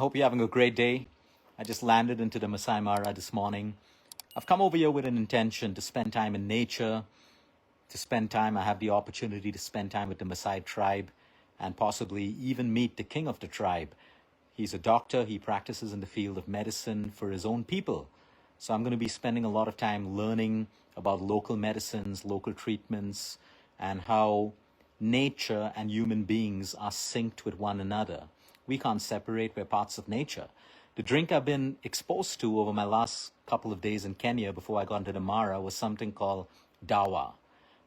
hope you're having a great day. I just landed into the Masai Mara this morning. I've come over here with an intention to spend time in nature, I have the opportunity to spend time with the Maasai tribe and possibly even meet the king of the tribe. He's a doctor, he practices in the field of medicine for his own people. So I'm going to be spending a lot of time learning about local medicines, local treatments, and how nature and human beings are synced with one another. We can't separate, we're parts of nature. The drink I've been exposed to over my last couple of days in Kenya before I got into the Mara was something called dawa.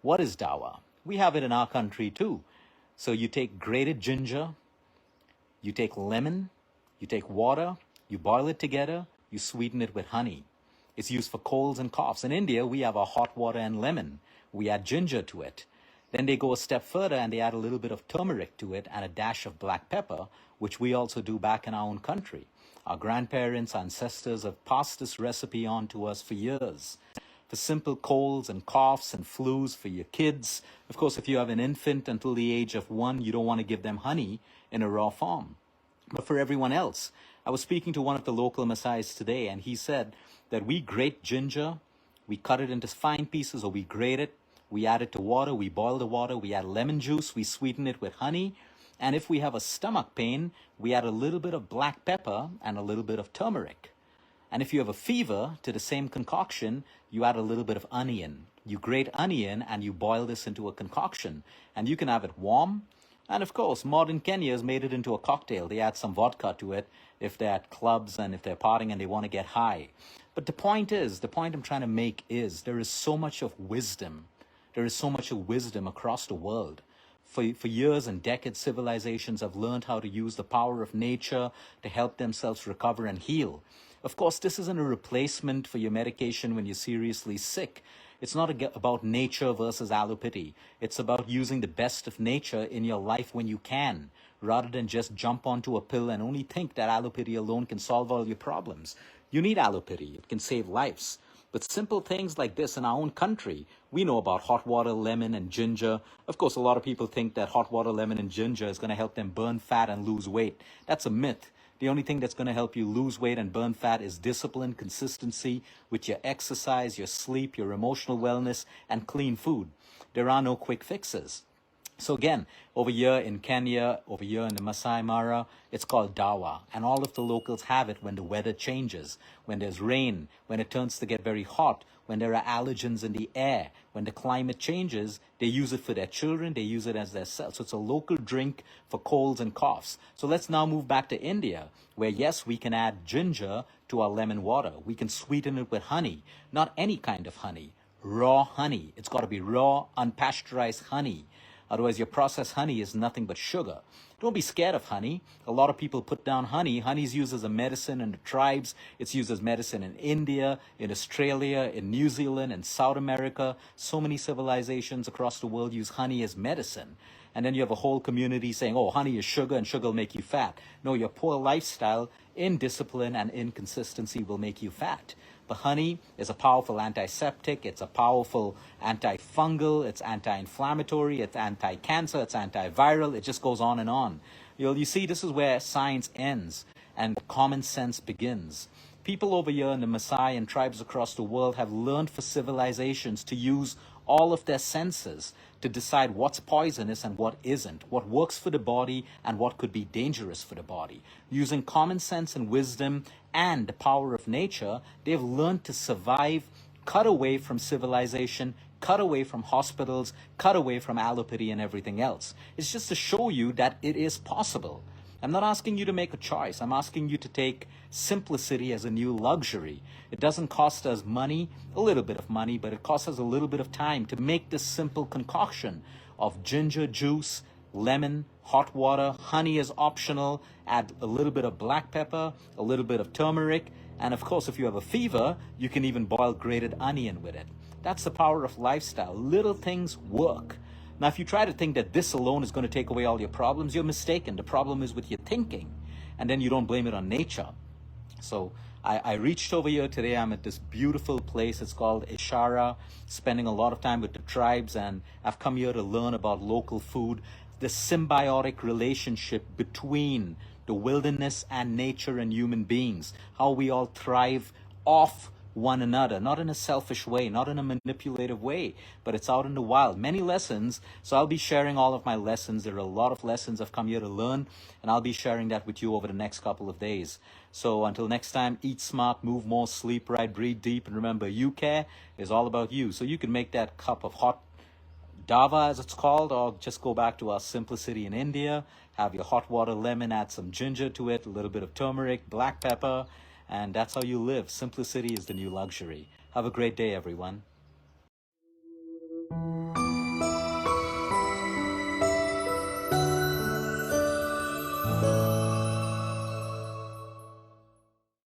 What is dawa? We have it in our country too. So you take grated ginger, you take lemon, you take water, you boil it together, you sweeten it with honey. It's used for colds and coughs. In India, we have our hot water and lemon. We add ginger to it. Then they go a step further and they add a little bit of turmeric to it and a dash of black pepper, which we also do back in our own country. Our grandparents, ancestors have passed this recipe on to us for years. For simple colds and coughs and flus for your kids. Of course, if you have an infant until the age of 1, you don't want to give them honey in a raw form. But for everyone else, I was speaking to one of the local Maasais today, and he said that we grate ginger, we cut it into fine pieces, or we grate it, we add it to water, we boil the water, we add lemon juice, we sweeten it with honey, and if we have a stomach pain, we add a little bit of black pepper and a little bit of turmeric. And if you have a fever, to the same concoction, you add a little bit of onion. You grate onion and you boil this into a concoction. And you can have it warm. And of course, modern Kenya has made it into a cocktail. They add some vodka to it if they're at clubs and if they're partying and they want to get high. But the point I'm trying to make is there is so much of wisdom. There is so much of wisdom across the world. For years and decades, civilizations have learned how to use the power of nature to help themselves recover and heal. Of course, this isn't a replacement for your medication when you're seriously sick. It's not about nature versus allopathy. It's about using the best of nature in your life when you can, rather than just jump onto a pill and only think that allopathy alone can solve all your problems. You need allopathy. It can save lives. But simple things like this in our own country, we know about hot water, lemon, and ginger. Of course, a lot of people think that hot water, lemon, and ginger is going to help them burn fat and lose weight. That's a myth. The only thing that's going to help you lose weight and burn fat is discipline, consistency with your exercise, your sleep, your emotional wellness, and clean food. There are no quick fixes. So again, over here in Kenya, over here in the Masai Mara, it's called dawa. And all of the locals have it when the weather changes, when there's rain, when it turns to get very hot, when there are allergens in the air, when the climate changes, they use it for their children, they use it as their self. So it's a local drink for colds and coughs. So let's now move back to India, where yes, we can add ginger to our lemon water. We can sweeten it with honey, not any kind of honey, raw honey. It's got to be raw, unpasteurized honey. Otherwise, your processed honey is nothing but sugar. Don't be scared of honey. A lot of people put down honey. Honey is used as a medicine in the tribes. It's used as medicine in India, in Australia, in New Zealand, in South America. So many civilizations across the world use honey as medicine. And then you have a whole community saying, oh, honey is sugar and sugar will make you fat. No, your poor lifestyle, indiscipline, and inconsistency will make you fat. But honey is a powerful antiseptic, it's a powerful antifungal, it's anti-inflammatory, it's anti-cancer, it's antiviral, it just goes on and on. You see, this is where science ends and common sense begins. People over here in the Maasai and tribes across the world have learned for civilizations to use all of their senses to decide what's poisonous and what isn't, what works for the body and what could be dangerous for the body. Using common sense and wisdom and the power of nature, they've learned to survive, cut away from civilization, cut away from hospitals, cut away from allopathy and everything else. It's just to show you that it is possible. I'm not asking you to make a choice. I'm asking you to take simplicity as a new luxury. It doesn't cost us money, a little bit of money, but it costs us a little bit of time to make this simple concoction of ginger juice, lemon, hot water, honey is optional, add a little bit of black pepper, a little bit of turmeric, and of course, if you have a fever, you can even boil grated onion with it. That's the power of lifestyle. Little things work. Now, if you try to think that this alone is going to take away all your problems, you're mistaken. The problem is with your thinking, and then you don't blame it on nature. So I reached over here today. I'm at this beautiful place. It's called Ishara, spending a lot of time with the tribes, and I've come here to learn about local food, the symbiotic relationship between the wilderness and nature and human beings, how we all thrive off one another, not in a selfish way, not in a manipulative way, but it's out in the wild. Many lessons. So I'll be sharing all of my lessons. There are a lot of lessons I've come here to learn, and I'll be sharing that with you over the next couple of days. So until next time, eat smart, move more, sleep right, breathe deep, and remember, you care is all about you. So you can make that cup of hot Dava, as it's called, or just go back to our simplicity in India. Have your hot water, lemon, add some ginger to it, a little bit of turmeric, black pepper, and that's how you live. Simplicity is the new luxury. Have a great day, everyone.